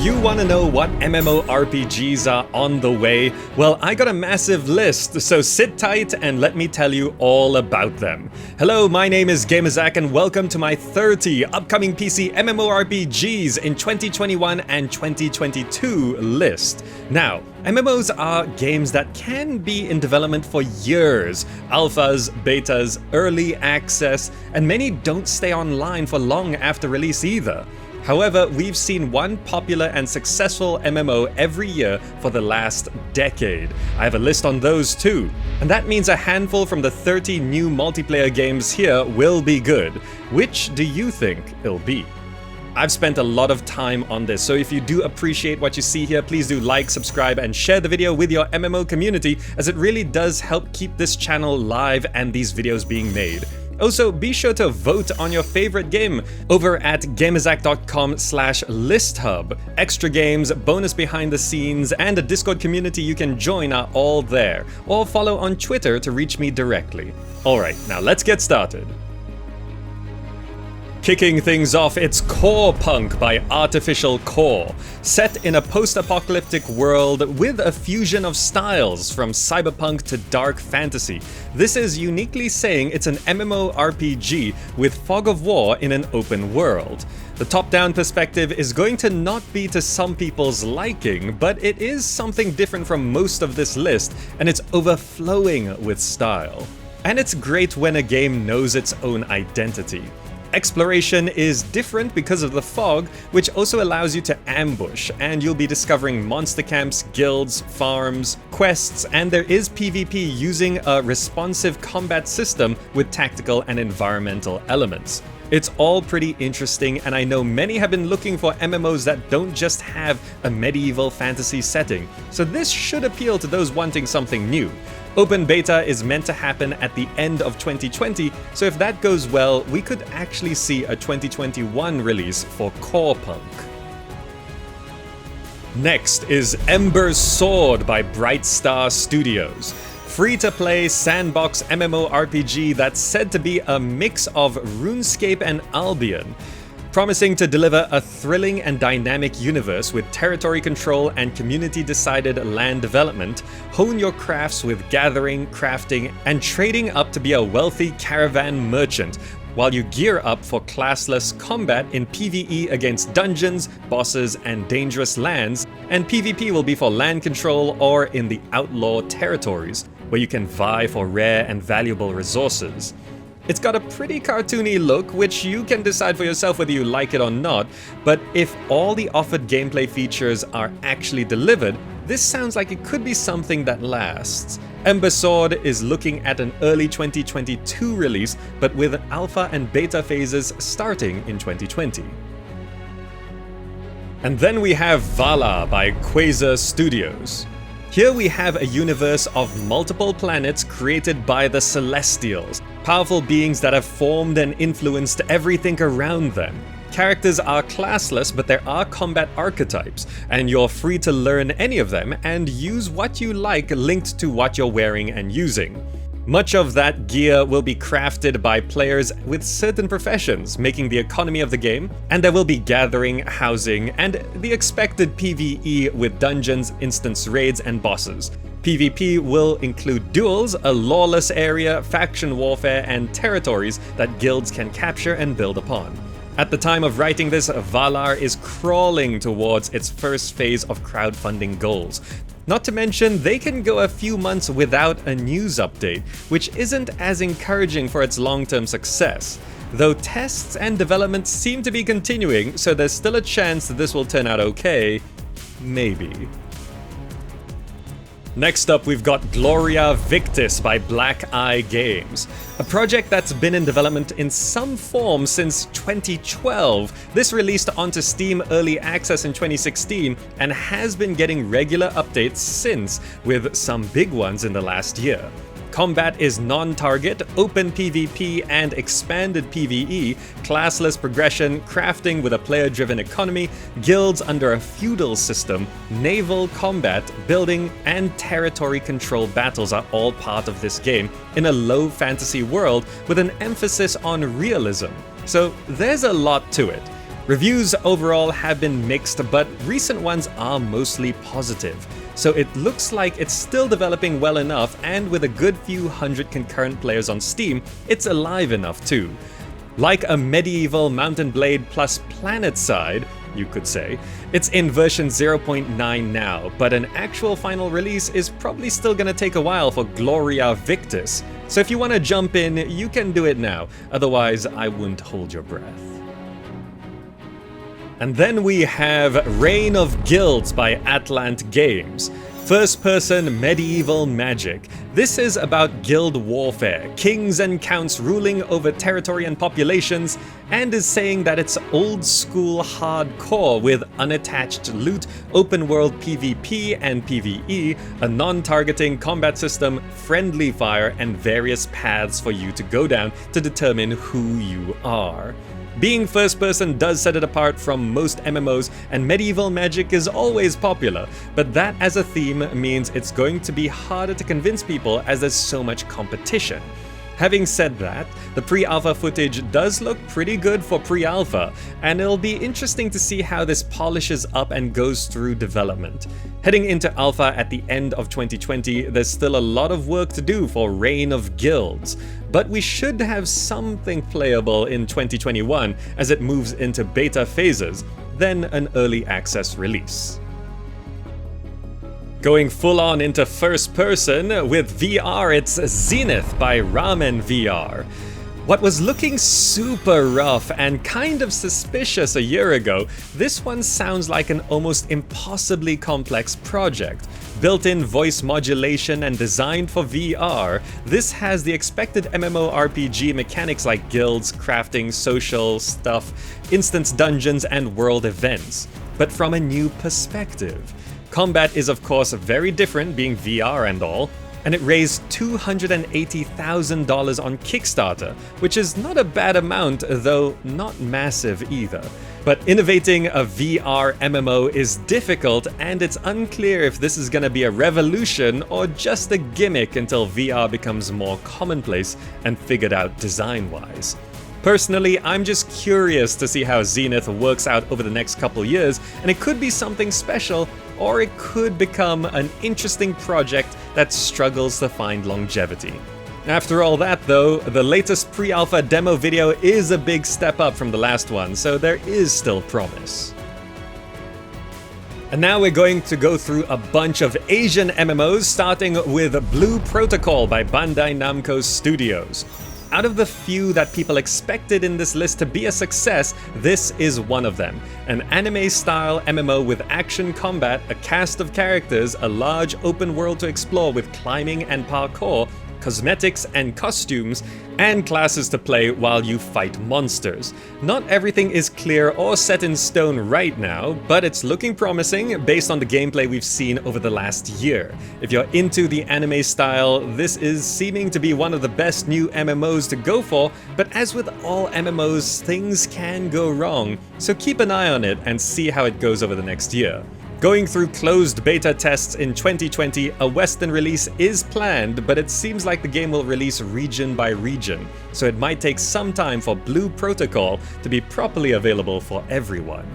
you want to know what MMORPGs are on the way? Well, I got a massive list, so sit tight and let me tell you all about them. Hello, my name is GamerZach and welcome to my 30 upcoming PC MMORPGs in 2021 and 2022 list. Now, MMOs are games that can be in development for years. Alphas, betas, early access, and many don't stay online for long after release either. However, we've seen one popular and successful MMO every year for the last decade. I have a list on those too. And that means a handful from the 30 new multiplayer games here will be good. Which do you think it'll be? I've spent a lot of time on this, so if you do appreciate what you see here, please do like, subscribe, and share the video with your MMO community, as it really does help keep this channel live and these videos being made. Also, be sure to vote on your favorite game over at gamerzach.com/listhub. Extra games, bonus behind the scenes, and a Discord community you can join are all there. Or follow on Twitter to reach me directly. Alright, now let's get started. Kicking things off, it's Core Punk by Artificial Core. Set in a post-apocalyptic world with a fusion of styles from cyberpunk to dark fantasy. This is uniquely saying it's an MMORPG with fog of war in an open world. The top-down perspective is going to not be to some people's liking, but it is something different from most of this list, and it's overflowing with style. And it's great when a game knows its own identity. Exploration is different because of the fog, which also allows you to ambush, and you'll be discovering monster camps, guilds, farms, quests, and there is PvP using a responsive combat system with tactical and environmental elements. It's all pretty interesting, and I know many have been looking for MMOs that don't just have a medieval fantasy setting, so this should appeal to those wanting something new. Open beta is meant to happen at the end of 2020, so if that goes well, we could actually see a 2021 release for Core Punk. Next is Ember's Sword by Bright Star Studios. Free-to-play sandbox MMORPG that's said to be a mix of RuneScape and Albion, promising to deliver a thrilling and dynamic universe with territory control and community-decided land development. Hone your crafts with gathering, crafting, and trading up to be a wealthy caravan merchant, while you gear up for classless combat in PvE against dungeons, bosses, and dangerous lands, and PvP will be for land control or in the outlaw territories, where you can vie for rare and valuable resources. It's got a pretty cartoony look, which you can decide for yourself whether you like it or not, but if all the offered gameplay features are actually delivered, this sounds like it could be something that lasts. Ember Sword is looking at an early 2022 release, but with alpha and beta phases starting in 2020. And then we have Valar by Quazer Studios. Here we have a universe of multiple planets created by the Celestials, powerful beings that have formed and influenced everything around them. Characters are classless, but there are combat archetypes, and you're free to learn any of them and use what you like linked to what you're wearing and using. Much of that gear will be crafted by players with certain professions, making the economy of the game, and there will be gathering, housing, and the expected PvE with dungeons, instance raids, and bosses. PvP will include duels, a lawless area, faction warfare, and territories that guilds can capture and build upon. At the time of writing this, Valar is crawling towards its first phase of crowdfunding goals. Not to mention, they can go a few months without a news update, which isn't as encouraging for its long-term success. Though tests and development seem to be continuing, so there's still a chance that this will turn out okay. Maybe. Next up, we've got Gloria Victis by Black Eye Games. A project that's been in development in some form since 2012. This released onto Steam Early Access in 2016 and has been getting regular updates since, with some big ones in the last year. Combat is non-target, open PvP and expanded PvE, classless progression, crafting with a player-driven economy, guilds under a feudal system, naval combat, building, and territory control battles are all part of this game in a low fantasy world with an emphasis on realism. So there's a lot to it. Reviews overall have been mixed, but recent ones are mostly positive. So it looks like it's still developing well enough, and with a good few hundred concurrent players on Steam, it's alive enough too. Like a medieval Mountain Blade plus PlanetSide, you could say, it's in version 0.9 now, but an actual final release is probably still gonna take a while for Gloria Victis. So if you wanna jump in, you can do it now, otherwise I wouldn't hold your breath. And then we have Reign of Guilds by Atlant Games. First-person medieval magic. This is about guild warfare, kings and counts ruling over territory and populations, and is saying that it's old-school hardcore with unattached loot, open-world PvP and PvE, a non-targeting combat system, friendly fire, and various paths for you to go down to determine who you are. Being first person does set it apart from most MMOs, and medieval magic is always popular, but that as a theme means it's going to be harder to convince people as there's so much competition. Having said that, the pre-alpha footage does look pretty good for pre-alpha, and it'll be interesting to see how this polishes up and goes through development. Heading into alpha at the end of 2020, there's still a lot of work to do for Reign of Guilds, but we should have something playable in 2021 as it moves into beta phases, then an early access release. Going full on into first person, with VR it's Zenith by Ramen VR. What was looking super rough and kind of suspicious a year ago, this one sounds like an almost impossibly complex project. Built-in voice modulation and designed for VR, this has the expected MMORPG mechanics like guilds, crafting, social stuff, instance dungeons, and world events, but from a new perspective. Combat is of course very different, being VR and all, and it raised $280,000 on Kickstarter, which is not a bad amount, though not massive either. But innovating a VR MMO is difficult, and it's unclear if this is gonna be a revolution or just a gimmick until VR becomes more commonplace and figured out design-wise. Personally, I'm just curious to see how Zenith works out over the next couple years, and it could be something special, or it could become an interesting project that struggles to find longevity. After all that though, the latest pre-alpha demo video is a big step up from the last one, so there is still promise. And now we're going to go through a bunch of Asian MMOs, starting with Blue Protocol by Bandai Namco Studios. Out of the few that people expected in this list to be a success, this is one of them. An anime-style MMO with action combat, a cast of characters, a large open world to explore with climbing and parkour, cosmetics and costumes, and classes to play while you fight monsters. Not everything is clear or set in stone right now, but it's looking promising based on the gameplay we've seen over the last year. If you're into the anime style, this is seeming to be one of the best new MMOs to go for, but as with all MMOs, things can go wrong, so keep an eye on it and see how it goes over the next year. Going through closed beta tests in 2020, a Western release is planned, but it seems like the game will release region by region, so it might take some time for Blue Protocol to be properly available for everyone.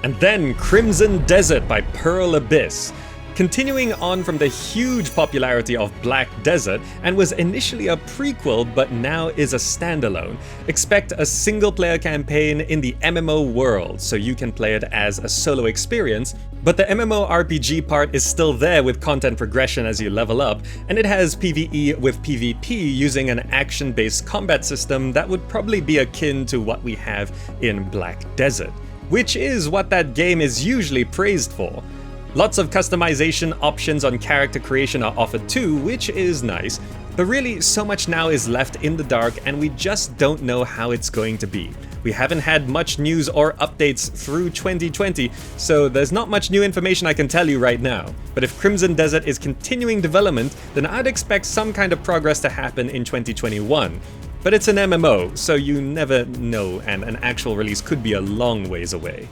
And then Crimson Desert by Pearl Abyss. Continuing on from the huge popularity of Black Desert, and was initially a prequel but now is a standalone. Expect a single-player campaign in the MMO world, so you can play it as a solo experience, but the MMORPG part is still there with content progression as you level up, and it has PvE with PvP using an action-based combat system that would probably be akin to what we have in Black Desert, which is what that game is usually praised for. Lots of customization options on character creation are offered too, which is nice, but really so much now is left in the dark and we just don't know how it's going to be. We haven't had much news or updates through 2020, so there's not much new information I can tell you right now. But if Crimson Desert is continuing development, then I'd expect some kind of progress to happen in 2021. But it's an MMO, so you never know, and an actual release could be a long ways away.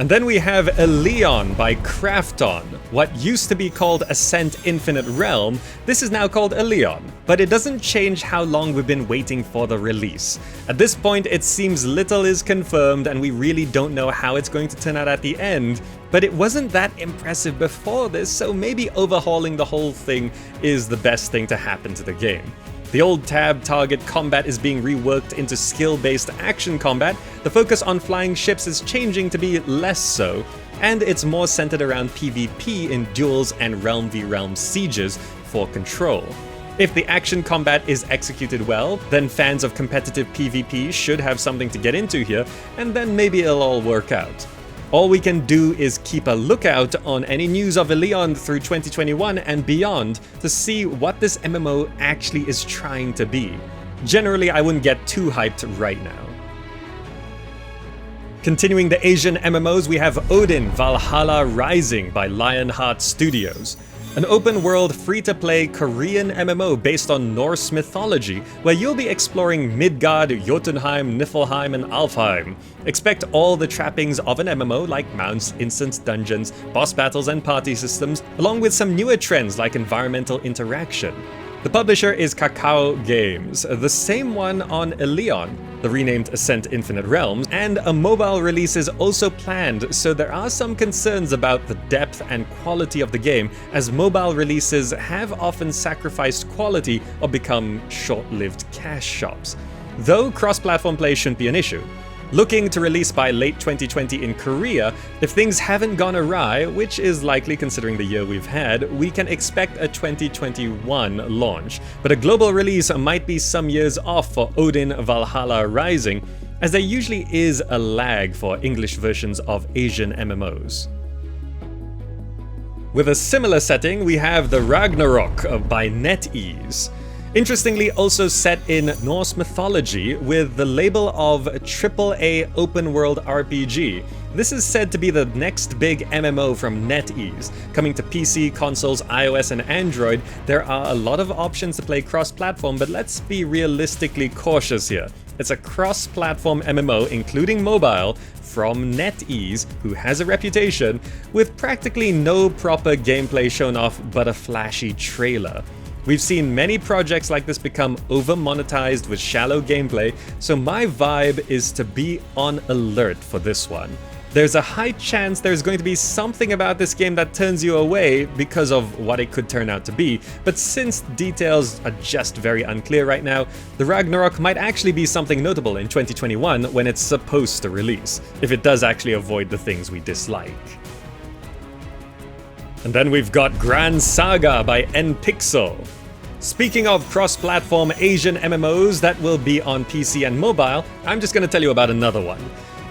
And then we have Elyon by KRAFTON. What used to be called Ascent Infinite Realm, this is now called Elyon, but it doesn't change how long we've been waiting for the release. At this point, it seems little is confirmed and we really don't know how it's going to turn out at the end, but it wasn't that impressive before this, so maybe overhauling the whole thing is the best thing to happen to the game. The old tab target combat is being reworked into skill-based action combat, the focus on flying ships is changing to be less so, and it's more centered around PvP in duels and Realm v Realm sieges for control. If the action combat is executed well, then fans of competitive PvP should have something to get into here, and then maybe it'll all work out. All we can do is keep a lookout on any news of Elyon through 2021 and beyond to see what this MMO actually is trying to be. Generally, I wouldn't get too hyped right now. Continuing the Asian MMOs, we have ODIN Valhalla Rising by Lionheart Studios. An open-world, free-to-play Korean MMO based on Norse mythology, where you'll be exploring Midgard, Jotunheim, Niflheim, and Alfheim. Expect all the trappings of an MMO like mounts, instance dungeons, boss battles, and party systems, along with some newer trends like environmental interaction. The publisher is Kakao Games, the same one on Elyon, the renamed Ascent Infinite Realms, and a mobile release is also planned, so there are some concerns about the depth and quality of the game, as mobile releases have often sacrificed quality or become short-lived cash shops. Though cross-platform play shouldn't be an issue. Looking to release by late 2020 in Korea, if things haven't gone awry, which is likely considering the year we've had, we can expect a 2021 launch. But a global release might be some years off for ODIN Valhalla Rising, as there usually is a lag for English versions of Asian MMOs. With a similar setting, we have the Ragnarök by NetEase. Interestingly, also set in Norse mythology with the label of AAA open world RPG. This is said to be the next big MMO from NetEase. Coming to PC, consoles, iOS, and Android, there are a lot of options to play cross-platform, but let's be realistically cautious here. It's a cross-platform MMO, including mobile, from NetEase, who has a reputation, with practically no proper gameplay shown off but a flashy trailer. We've seen many projects like this become over-monetized with shallow gameplay, so my vibe is to be on alert for this one. There's a high chance there's going to be something about this game that turns you away because of what it could turn out to be, but since details are just very unclear right now, the Ragnarök might actually be something notable in 2021 when it's supposed to release, if it does actually avoid the things we dislike. And then we've got Gran Saga by NPIXEL. Speaking of cross-platform Asian MMOs that will be on PC and mobile, I'm just going to tell you about another one.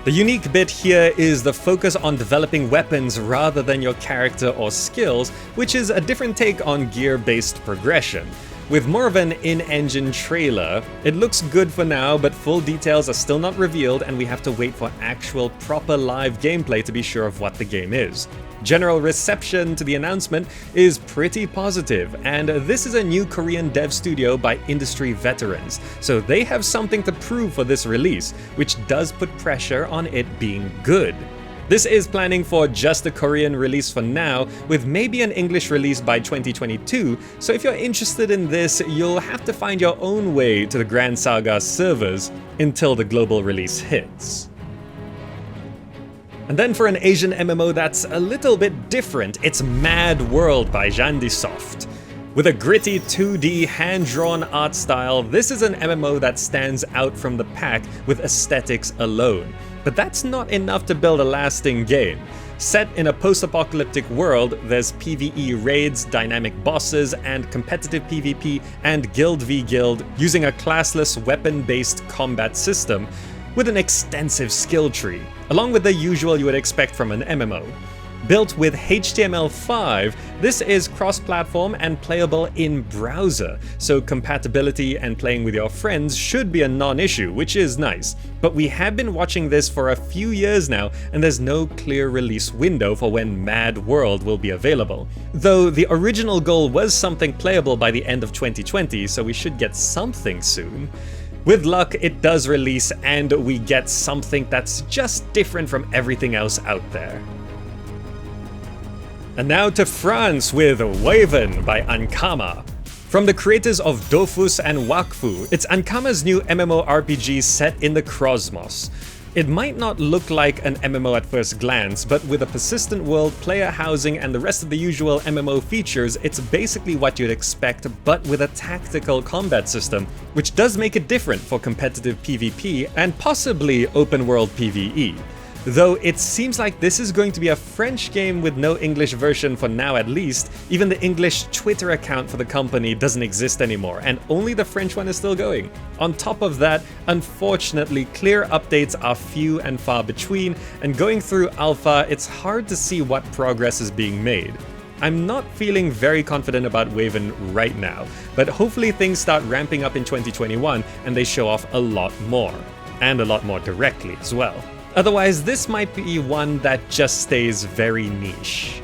The unique bit here is the focus on developing weapons rather than your character or skills, which is a different take on gear-based progression. With more of an in-engine trailer, it looks good for now, but full details are still not revealed and we have to wait for actual proper live gameplay to be sure of what the game is. General reception to the announcement is pretty positive, and this is a new Korean dev studio by industry veterans, so they have something to prove for this release, which does put pressure on it being good. This is planning for just a Korean release for now, with maybe an English release by 2022, so if you're interested in this, you'll have to find your own way to the Gran Saga servers until the global release hits. And then for an Asian MMO that's a little bit different, it's Mad World by JANDISOFT. With a gritty 2D hand-drawn art style, this is an MMO that stands out from the pack with aesthetics alone. But that's not enough to build a lasting game. Set in a post-apocalyptic world, there's PvE raids, dynamic bosses, and competitive PvP and guild v guild using a classless weapon-based combat system with an extensive skill tree, along with the usual you would expect from an MMO. Built with HTML5, this is cross-platform and playable in browser, so compatibility and playing with your friends should be a non-issue, which is nice. But we have been watching this for a few years now, and there's no clear release window for when Mad World will be available. Though the original goal was something playable by the end of 2020, so we should get something soon. With luck, it does release and we get something that's just different from everything else out there. And now to France with Waven by Ankama. From the creators of Dofus and Wakfu, it's Ankama's new MMORPG set in the Cosmos. It might not look like an MMO at first glance, but with a persistent world, player housing, and the rest of the usual MMO features, it's basically what you'd expect, but with a tactical combat system, which does make it different for competitive PvP and possibly open world PvE. Though it seems like this is going to be a French game with no English version for now at least. Even the English Twitter account for the company doesn't exist anymore, and only the French one is still going. On top of that, unfortunately, clear updates are few and far between, and going through alpha, it's hard to see what progress is being made. I'm not feeling very confident about Waven right now, but hopefully things start ramping up in 2021 and they show off a lot more. And a lot more directly as well. Otherwise, this might be one that just stays very niche.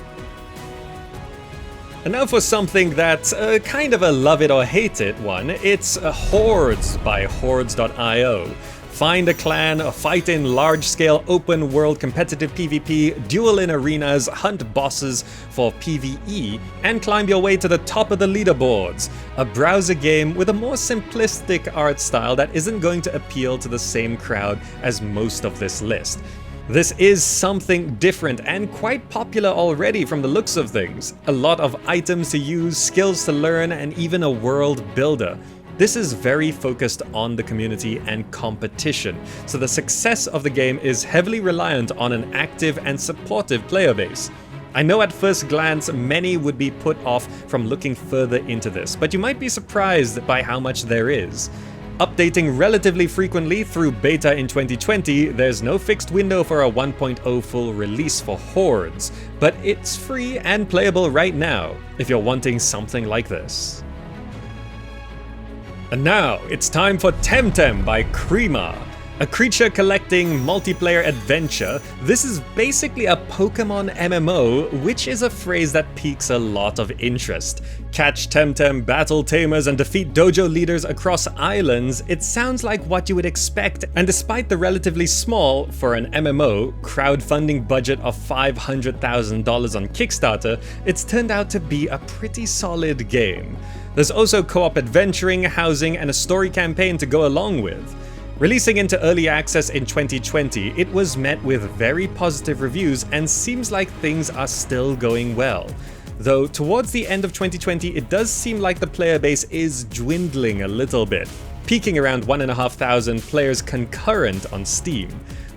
And now for something that's kind of a love it or hate it one, it's Hordes by Hordes.io. Find a clan, fight in large-scale open-world competitive PvP, duel in arenas, hunt bosses for PvE, and climb your way to the top of the leaderboards. A browser game with a more simplistic art style that isn't going to appeal to the same crowd as most of this list. This is something different and quite popular already from the looks of things. A lot of items to use, skills to learn, and even a world builder. This is very focused on the community and competition, so the success of the game is heavily reliant on an active and supportive player base. I know at first glance many would be put off from looking further into this, but you might be surprised by how much there is. Updating relatively frequently through beta in 2020, there's no fixed window for a 1.0 full release for Hordes, but it's free and playable right now if you're wanting something like this. And now, it's time for Temtem by Crema. A creature collecting multiplayer adventure, this is basically a Pokemon MMO, which is a phrase that piques a lot of interest. Catch Temtem, battle tamers, and defeat dojo leaders across islands, it sounds like what you would expect, and despite the relatively small, for an MMO, crowdfunding budget of $500,000 on Kickstarter, it's turned out to be a pretty solid game. There's also co-op adventuring, housing, and a story campaign to go along with. Releasing into early access in 2020, it was met with very positive reviews and seems like things are still going well. Though towards the end of 2020, it does seem like the player base is dwindling a little bit, peaking around 1,500 players concurrent on Steam.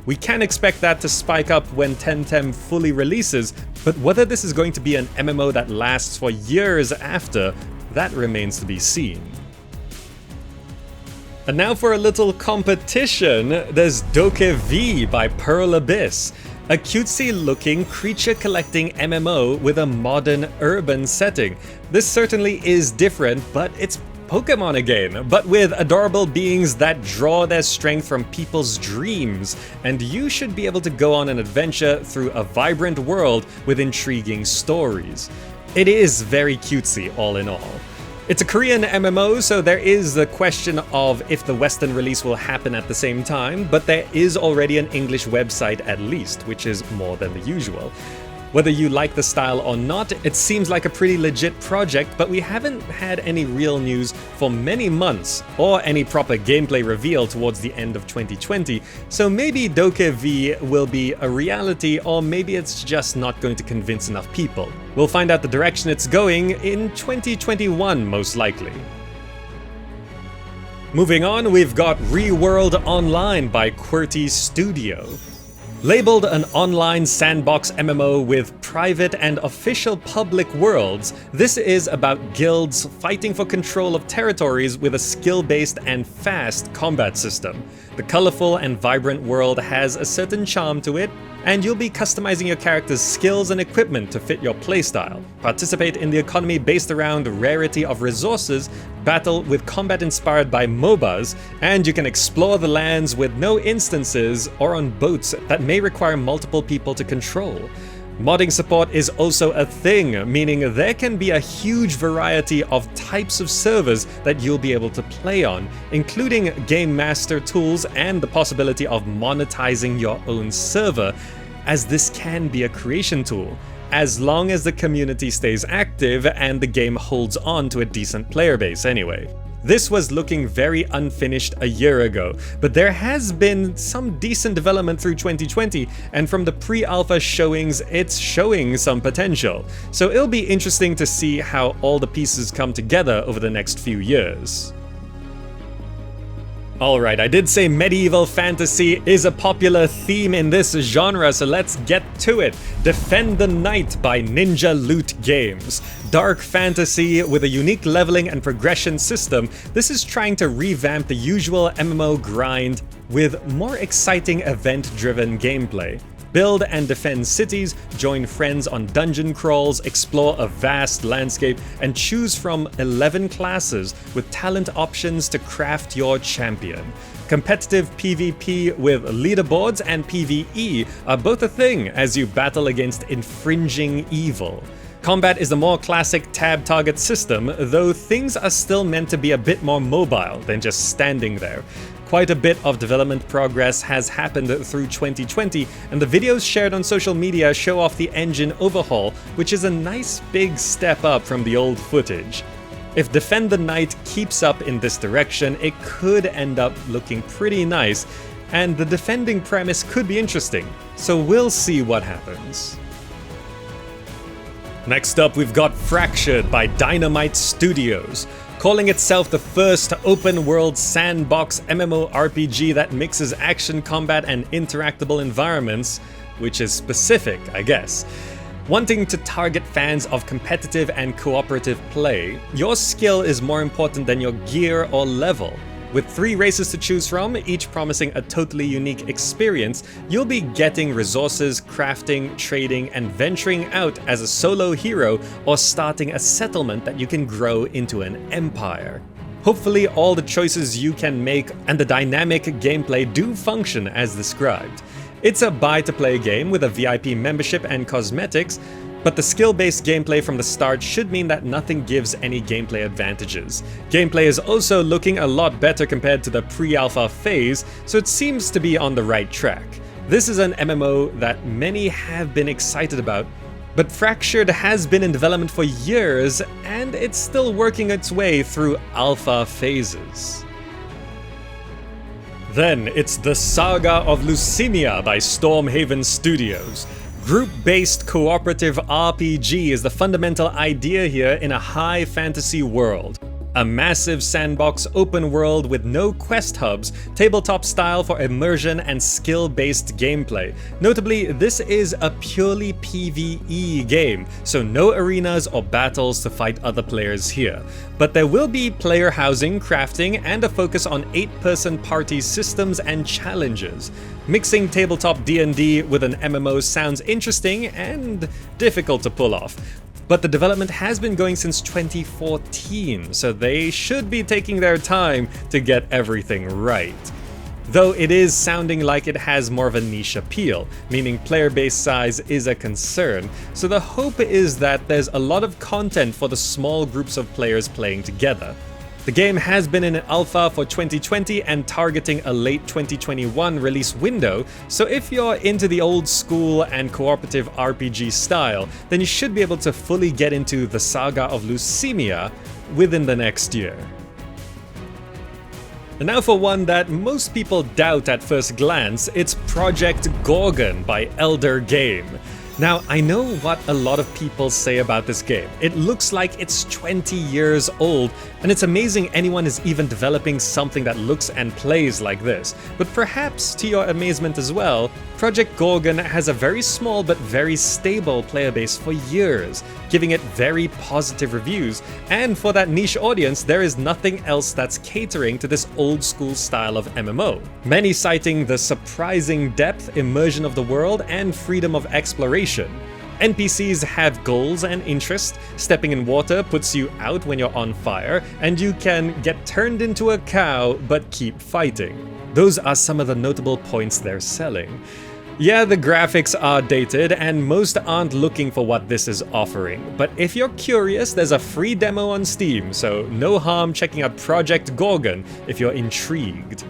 We can expect that to spike up when Temtem fully releases, but whether this is going to be an MMO that lasts for years after, that remains to be seen. And now for a little competition, there's DokeV by Pearl Abyss, a cutesy-looking creature-collecting MMO with a modern urban setting. This certainly is different, but it's Pokemon again, but with adorable beings that draw their strength from people's dreams, and you should be able to go on an adventure through a vibrant world with intriguing stories. It is very cutesy all in all. It's a Korean MMO, so there is the question of if the Western release will happen at the same time, but there is already an English website at least, which is more than the usual. Whether you like the style or not, it seems like a pretty legit project, but we haven't had any real news for many months, or any proper gameplay reveal towards the end of 2020, so maybe DokeV will be a reality, or maybe it's just not going to convince enough people. We'll find out the direction it's going in 2021, most likely. Moving on, we've got Reworld Online by QWERTY Studio. Labeled an online sandbox MMO with private and official public worlds, this is about guilds fighting for control of territories with a skill-based and fast combat system. The colorful and vibrant world has a certain charm to it, and you'll be customizing your character's skills and equipment to fit your playstyle. Participate in the economy based around rarity of resources, battle with combat inspired by MOBAs, and you can explore the lands with no instances or on boats that may require multiple people to control. Modding support is also a thing, meaning there can be a huge variety of types of servers that you'll be able to play on, including game master tools and the possibility of monetizing your own server, as this can be a creation tool, as long as the community stays active and the game holds on to a decent player base anyway. This was looking very unfinished a year ago, but there has been some decent development through 2020, and from the pre-alpha showings, it's showing some potential. So it'll be interesting to see how all the pieces come together over the next few years. Alright, I did say medieval fantasy is a popular theme in this genre, so let's get to it. Defend the Night by Ninja Loot Games. Dark fantasy with a unique leveling and progression system, this is trying to revamp the usual MMO grind with more exciting event-driven gameplay. Build and defend cities, join friends on dungeon crawls, explore a vast landscape, and choose from 11 classes with talent options to craft your champion. Competitive PvP with leaderboards and PvE are both a thing as you battle against infringing evil. Combat is the more classic tab target system, though things are still meant to be a bit more mobile than just standing there. Quite a bit of development progress has happened through 2020, and the videos shared on social media show off the engine overhaul, which is a nice big step up from the old footage. If Defend the Night keeps up in this direction, it could end up looking pretty nice, and the defending premise could be interesting, so we'll see what happens. Next up, we've got Fractured by Dynamite Studios. Calling itself the first open-world sandbox MMORPG that mixes action, combat, and interactable environments, which is specific, I guess. Wanting to target fans of competitive and cooperative play, your skill is more important than your gear or level. With 3 races to choose from, each promising a totally unique experience, you'll be getting resources, crafting, trading, and venturing out as a solo hero or starting a settlement that you can grow into an empire. Hopefully all the choices you can make and the dynamic gameplay do function as described. It's a buy-to-play game with a VIP membership and cosmetics, but the skill-based gameplay from the start should mean that nothing gives any gameplay advantages. Gameplay is also looking a lot better compared to the pre-alpha phase, so it seems to be on the right track. This is an MMO that many have been excited about, but Fractured has been in development for years, and it's still working its way through alpha phases. Then it's the Saga of Lucimia by Stormhaven Studios. Group-based cooperative RPG is the fundamental idea here in a high fantasy world. A massive sandbox open world with no quest hubs, tabletop style for immersion and skill-based gameplay. Notably, this is a purely PvE game, so no arenas or battles to fight other players here. But there will be player housing, crafting, and a focus on 8-person party systems and challenges. Mixing tabletop D&D with an MMO sounds interesting and difficult to pull off. But the development has been going since 2014, so they should be taking their time to get everything right. Though it is sounding like it has more of a niche appeal, meaning player base size is a concern, so the hope is that there's a lot of content for the small groups of players playing together. The game has been in an alpha for 2020 and targeting a late 2021 release window, so if you're into the old school and cooperative RPG style, then you should be able to fully get into the Saga of Lucimia within the next year. And now for one that most people doubt at first glance, it's Project Gorgon by Elder Game. Now, I know what a lot of people say about this game. It looks like it's 20 years old, and it's amazing anyone is even developing something that looks and plays like this. But perhaps, to your amazement as well, Project Gorgon has a very small but very stable player base for years, giving it very positive reviews, and for that niche audience, there is nothing else that's catering to this old school style of MMO. Many citing the surprising depth, immersion of the world, and freedom of exploration. NPCs have goals and interests. Stepping in water puts you out when you're on fire, and you can get turned into a cow but keep fighting. Those are some of the notable points they're selling. Yeah, the graphics are dated, and most aren't looking for what this is offering, but if you're curious, there's a free demo on Steam, so no harm checking out Project Gorgon if you're intrigued.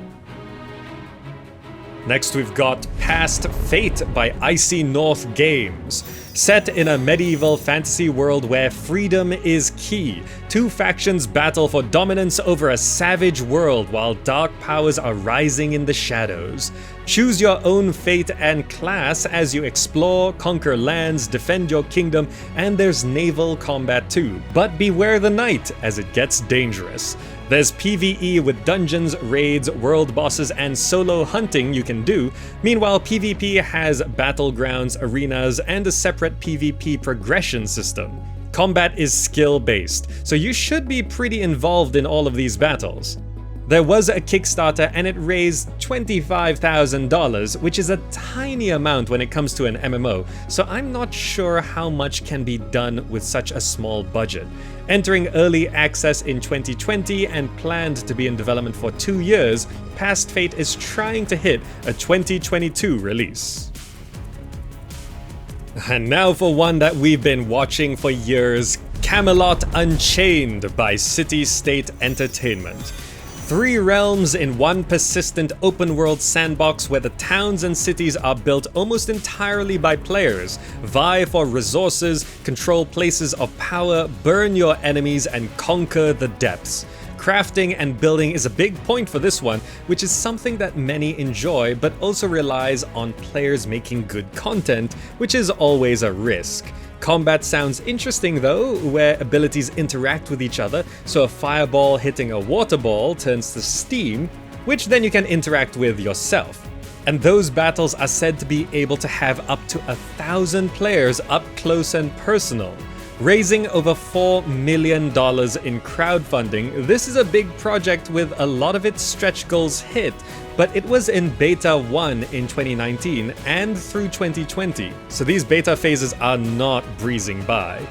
Next we've got Past Fate by Icy North Games. Set in a medieval fantasy world where freedom is key, two factions battle for dominance over a savage world while dark powers are rising in the shadows. Choose your own fate and class as you explore, conquer lands, defend your kingdom, and there's naval combat too. But beware the night, as it gets dangerous. There's PvE with dungeons, raids, world bosses, and solo hunting you can do. Meanwhile, PvP has battlegrounds, arenas, and a separate PvP progression system. Combat is skill-based, so you should be pretty involved in all of these battles. There was a Kickstarter and it raised $25,000, which is a tiny amount when it comes to an MMO, so I'm not sure how much can be done with such a small budget. Entering early access in 2020 and planned to be in development for 2 years, Past Fate is trying to hit a 2022 release. And now for one that we've been watching for years, Camelot Unchained by City State Entertainment. 3 realms in one persistent open-world sandbox where the towns and cities are built almost entirely by players. Vie for resources, control places of power, burn your enemies, and conquer the depths. Crafting and building is a big point for this one, which is something that many enjoy, but also relies on players making good content, which is always a risk. Combat sounds interesting though, where abilities interact with each other, so a fireball hitting a water ball turns to steam, which then you can interact with yourself. And those battles are said to be able to have up to 1,000 players up close and personal. Raising over $4 million in crowdfunding, this is a big project with a lot of its stretch goals hit, but it was in Beta 1 in 2019 and through 2020, so these beta phases are not breezing by.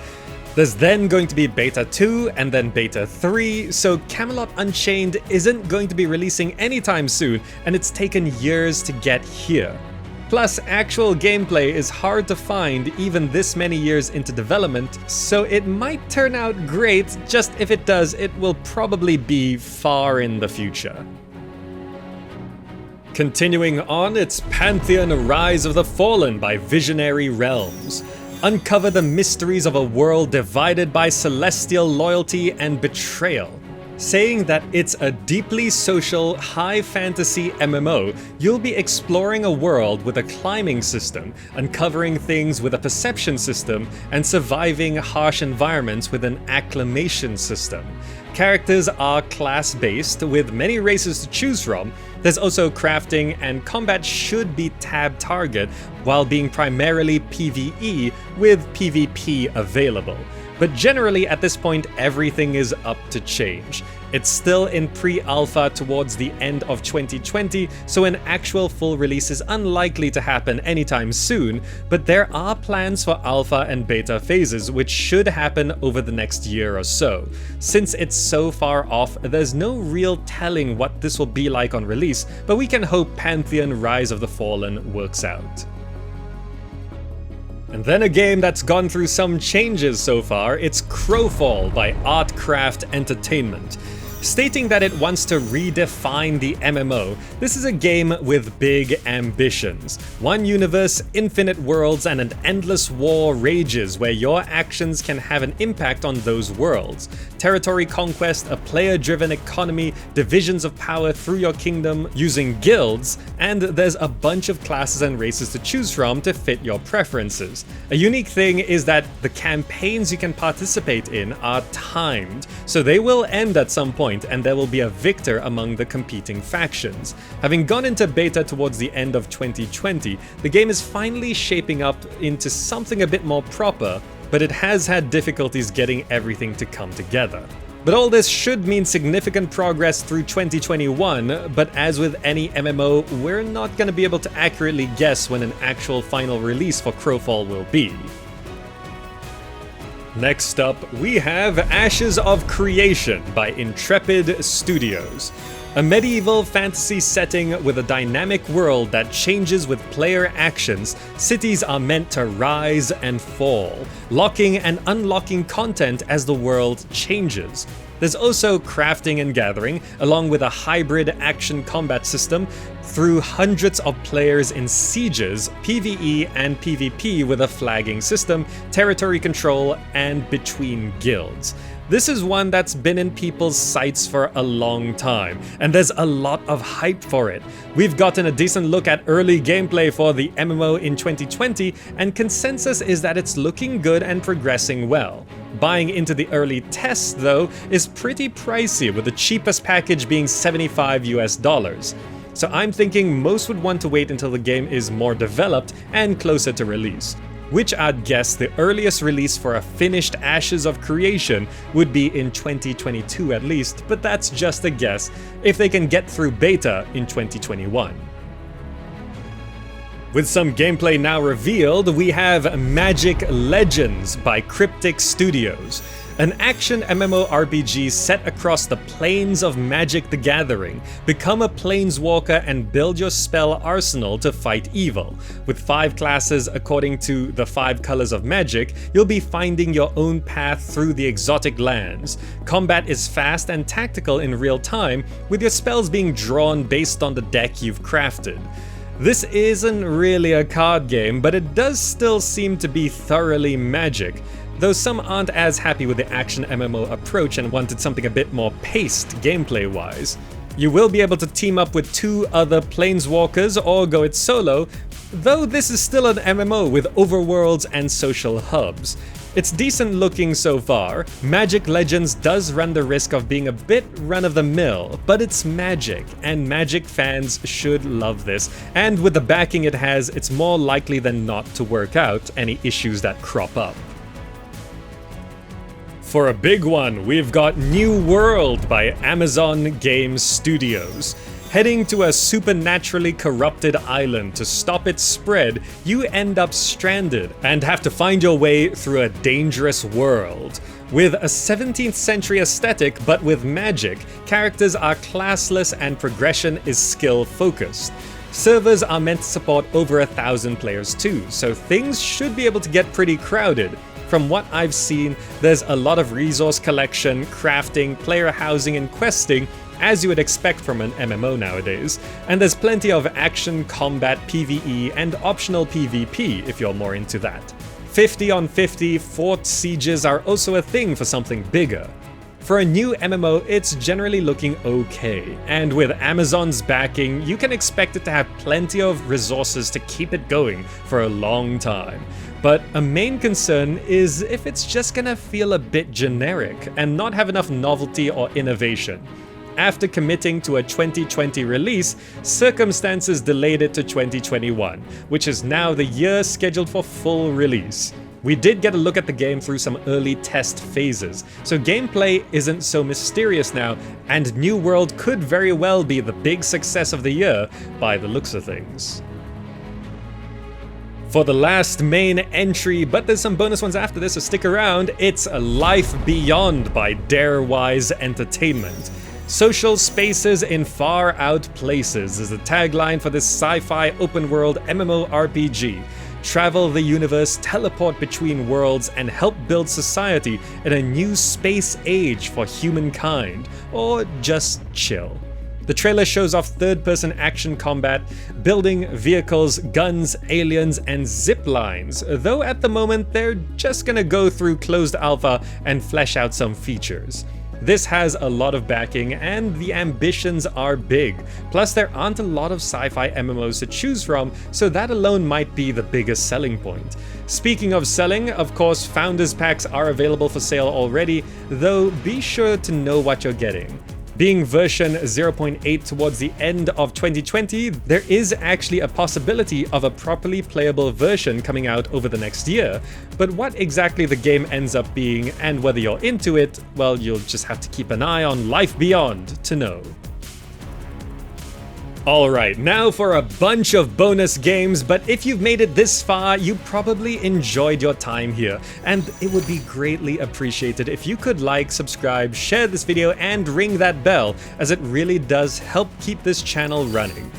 There's then going to be Beta 2 and then Beta 3, so Camelot Unchained isn't going to be releasing anytime soon, and it's taken years to get here. Plus, actual gameplay is hard to find even this many years into development, so it might turn out great, just if it does, it will probably be far in the future. Continuing on, it's Pantheon Rise of the Fallen by Visionary Realms. Uncover the mysteries of a world divided by celestial loyalty and betrayal. Saying that it's a deeply social, high fantasy MMO, you'll be exploring a world with a climbing system, uncovering things with a perception system, and surviving harsh environments with an acclamation system. Characters are class-based, with many races to choose from. There's also crafting, and combat should be tab target, while being primarily PvE with PvP available. But generally at this point everything is up to change. It's still in pre-alpha towards the end of 2020, so an actual full release is unlikely to happen anytime soon, but there are plans for alpha and beta phases which should happen over the next year or so. Since it's so far off, there's no real telling what this will be like on release, but we can hope Pantheon Rise of the Fallen works out. And then a game that's gone through some changes so far, it's Crowfall by Artcraft Entertainment. Stating that it wants to redefine the MMO, this is a game with big ambitions. One universe, infinite worlds, and an endless war rages where your actions can have an impact on those worlds. Territory conquest, a player-driven economy, divisions of power through your kingdom using guilds, and there's a bunch of classes and races to choose from to fit your preferences. A unique thing is that the campaigns you can participate in are timed, so they will end at some point and there will be a victor among the competing factions. Having gone into beta towards the end of 2020, the game is finally shaping up into something a bit more proper, but it has had difficulties getting everything to come together. But all this should mean significant progress through 2021, but as with any MMO, we're not going to be able to accurately guess when an actual final release for Crowfall will be. Next up, we have Ashes of Creation by Intrepid Studios. A medieval fantasy setting with a dynamic world that changes with player actions, cities are meant to rise and fall, locking and unlocking content as the world changes. There's also crafting and gathering, along with a hybrid action combat system through hundreds of players in sieges, PvE and PvP with a flagging system, territory control, and between guilds. This is one that's been in people's sights for a long time, and there's a lot of hype for it. We've gotten a decent look at early gameplay for the MMO in 2020, and consensus is that it's looking good and progressing well. Buying into the early tests, though, is pretty pricey, with the cheapest package being $75 US. So I'm thinking most would want to wait until the game is more developed and closer to release. Which I'd guess the earliest release for a finished Ashes of Creation would be in 2022 at least, but that's just a guess, if they can get through beta in 2021. With some gameplay now revealed, we have Magic Legends by Cryptic Studios, an action MMORPG set across the planes of Magic the Gathering. Become a planeswalker and build your spell arsenal to fight evil. With 5 classes according to the 5 colors of Magic, you'll be finding your own path through the exotic lands. Combat is fast and tactical in real time, with your spells being drawn based on the deck you've crafted. This isn't really a card game, but it does still seem to be thoroughly Magic, though some aren't as happy with the action MMO approach and wanted something a bit more paced gameplay-wise. You will be able to team up with 2 other planeswalkers or go it solo, though this is still an MMO with overworlds and social hubs. It's decent looking so far. Magic Legends does run the risk of being a bit run-of-the-mill, but it's Magic, and Magic fans should love this, and with the backing it has, it's more likely than not to work out any issues that crop up. For a big one, we've got New World by Amazon Game Studios. Heading to a supernaturally corrupted island to stop its spread, you end up stranded and have to find your way through a dangerous world. With a 17th century aesthetic but with magic, characters are classless and progression is skill focused. Servers are meant to support over 1,000 players too, so things should be able to get pretty crowded. From what I've seen, there's a lot of resource collection, crafting, player housing and questing, as you would expect from an MMO nowadays, and there's plenty of action, combat, PvE, and optional PvP if you're more into that. 50 on 50 fort sieges are also a thing for something bigger. For a new MMO, it's generally looking okay, and with Amazon's backing, you can expect it to have plenty of resources to keep it going for a long time. But a main concern is if it's just gonna feel a bit generic and not have enough novelty or innovation. After committing to a 2020 release, circumstances delayed it to 2021, which is now the year scheduled for full release. We did get a look at the game through some early test phases, so gameplay isn't so mysterious now, and New World could very well be the big success of the year by the looks of things. For the last main entry, but there's some bonus ones after this, so stick around, it's Life Beyond by Darewise Entertainment. Social spaces in far out places is the tagline for this sci-fi open-world MMORPG. Travel the universe, teleport between worlds, and help build society in a new space age for humankind, or just chill. The trailer shows off third-person action combat, building vehicles, guns, aliens, and zip lines, though at the moment they're just gonna go through closed alpha and flesh out some features. This has a lot of backing, and the ambitions are big. Plus, there aren't a lot of sci-fi MMOs to choose from, so that alone might be the biggest selling point. Speaking of selling, of course, Founders Packs are available for sale already, though be sure to know what you're getting. Being version 0.8 towards the end of 2020, there is actually a possibility of a properly playable version coming out over the next year, but what exactly the game ends up being and whether you're into it, well, you'll just have to keep an eye on Life Beyond to know. Alright, now for a bunch of bonus games, but if you've made it this far, you probably enjoyed your time here, and it would be greatly appreciated if you could like, subscribe, share this video, and ring that bell, as it really does help keep this channel running.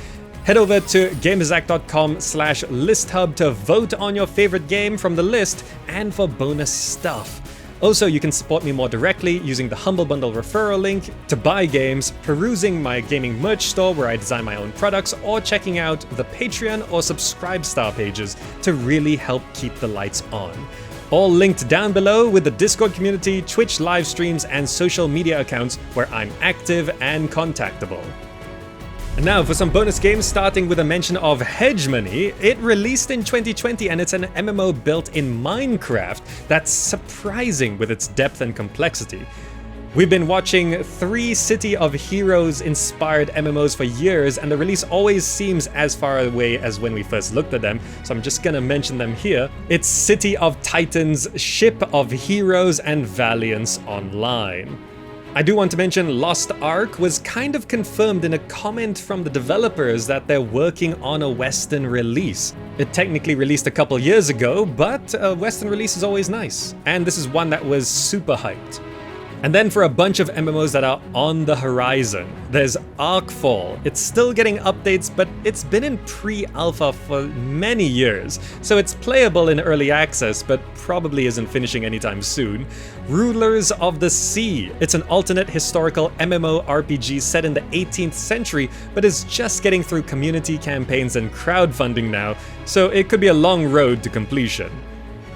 Head over to gamersack.com/listhub to vote on your favorite game from the list and for bonus stuff. Also, you can support me more directly using the Humble Bundle referral link to buy games, perusing my gaming merch store where I design my own products, or checking out the Patreon or Subscribestar pages to really help keep the lights on. All linked down below with the Discord community, Twitch live streams, and social media accounts where I'm active and contactable. And now for some bonus games, starting with a mention of Hegemony. It released in 2020 and it's an MMO built in Minecraft that's surprising with its depth and complexity. We've been watching 3 City of Heroes inspired MMOs for years, and the release always seems as far away as when we first looked at them, so I'm just gonna mention them here. It's City of Titans, Ship of Heroes, and Valiance Online. I do want to mention Lost Ark was kind of confirmed in a comment from the developers that they're working on a Western release. It technically released a couple years ago, but a Western release is always nice. And this is one that was super hyped. And then for a bunch of MMOs that are on the horizon, there's Arkfall. It's still getting updates, but it's been in pre-alpha for many years, so it's playable in early access, but probably isn't finishing anytime soon. Rulers of the Sea. It's an alternate historical MMORPG set in the 18th century, but is just getting through community campaigns and crowdfunding now, so it could be a long road to completion.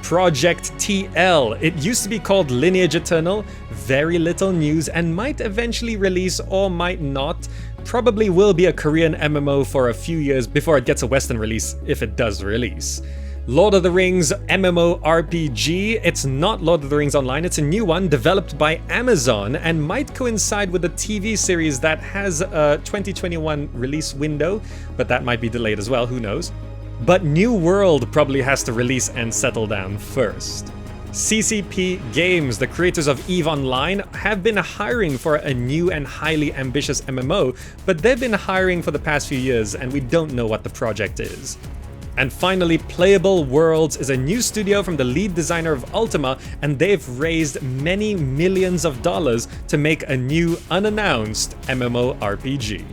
Project TL. It used to be called Lineage Eternal, very little news, and might eventually release or might not. Probably will be a Korean MMO for a few years before it gets a Western release, if it does release. Lord of the Rings MMORPG. It's not Lord of the Rings Online, it's a new one developed by Amazon and might coincide with a TV series that has a 2021 release window, but that might be delayed as well, who knows. But New World probably has to release and settle down first. CCP Games, the creators of EVE Online, have been hiring for a new and highly ambitious MMO, but they've been hiring for the past few years and we don't know what the project is. And finally, Playable Worlds is a new studio from the lead designer of Ultima, and they've raised many millions of dollars to make a new unannounced MMORPG.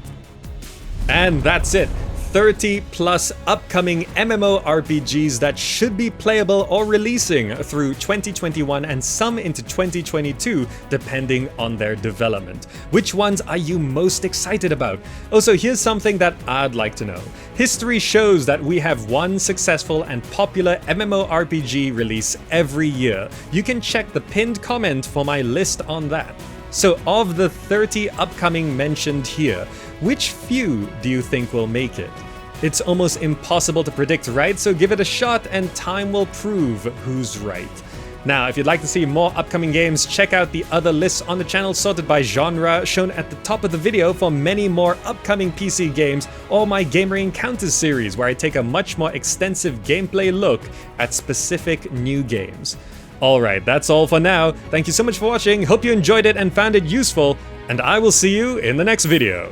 And that's it. 30 plus upcoming MMORPGs that should be playable or releasing through 2021 and some into 2022 depending on their development. Which ones are you most excited about? Also, here's something that I'd like to know. History shows that we have one successful and popular MMORPG release every year. You can check the pinned comment for my list on that. So of the 30 upcoming mentioned here, which few do you think will make it? It's almost impossible to predict, right? So give it a shot and time will prove who's right. Now, if you'd like to see more upcoming games, check out the other lists on the channel sorted by genre shown at the top of the video for many more upcoming PC games, or my Gamer Encounters series where I take a much more extensive gameplay look at specific new games. Alright, that's all for now. Thank you so much for watching, hope you enjoyed it and found it useful, and I will see you in the next video.